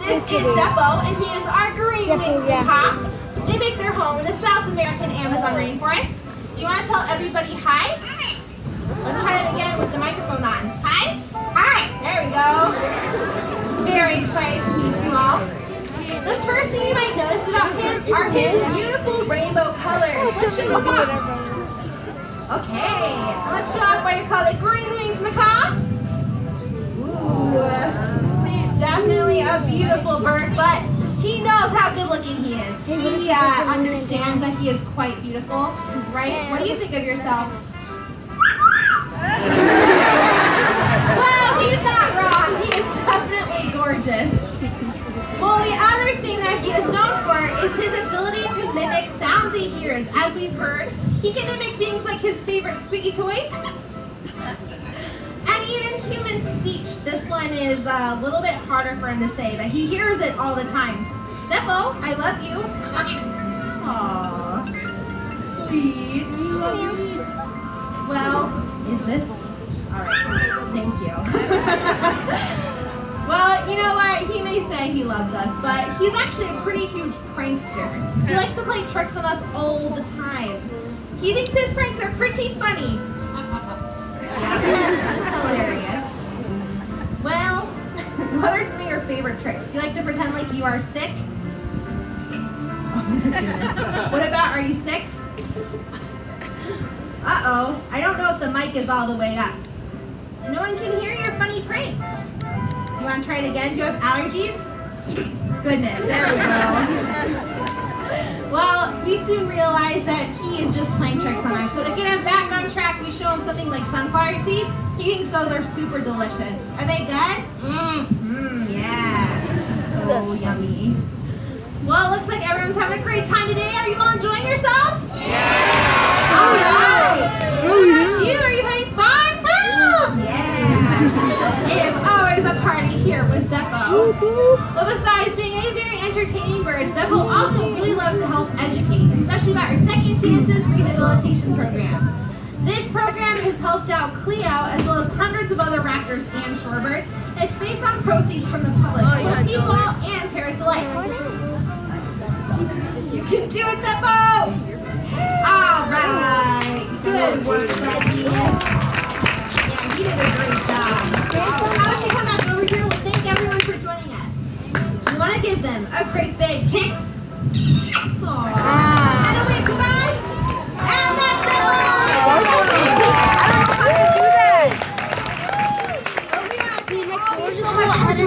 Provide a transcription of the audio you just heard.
This is Zeppo, and he is our green winged macaque. They make their home in the South American Amazon rainforest. Do you want to tell everybody hi? Let's try it again with the microphone on. Hi? Hi! There we go. Very excited to meet you all. The first thing you might notice about him are his beautiful rainbow colors. Let's show those off. Okay, let's show off why you call it green winged macaque. Ooh, definitely a beautiful bird, but he knows how good looking he is. He understands that he is quite beautiful, right? What do you think of yourself? Well, he's not wrong. He is definitely gorgeous. Well, the other thing that he is known for is his ability to mimic sounds he hears. As we've heard, he can mimic things like his favorite squeaky toy and even human speech. This one is a little bit harder for him to say, but he hears it all the time. Zeppo, I love you. Aww, sweet. Well, is this? All right, thank you. Well, you know what? He may say he loves us, but he's actually a pretty huge prankster. He likes to play tricks on us all the time. He thinks his pranks are pretty funny. Yeah, hilarious. Well, what are some of your favorite tricks? Do you like to pretend like you are sick? Oh my goodness. What about, are you sick? Uh-oh, I don't know if the mic is all the way up. No one can hear your funny pranks. Do you want to try it again? Do you have allergies? Goodness, there we go. Well, we soon realized that he is just playing tricks on us. So to get him back on track, we show him something like sunflower seeds. He thinks those are super delicious. Are they good? Yeah. So yummy. Well, it looks like everyone's having a great time today. Are you all enjoying yourselves? Yeah! All right. What about you? Are you having fun? Yeah. It is always a party here with Zeppo. But besides being a very entertaining bird, Zeppo also really loves to help educate, especially about our Second Chances Rehabilitation Program. This program has helped out Cleo as well as hundreds of other raptors and shorebirds. It's based on proceeds from the public, both people and parents alike. You can do it, Zeppo! All right. Good work, buddy. Yeah, he did a great job. How about you come back over here? We'll thank everyone for joining us. Do you want to give them a great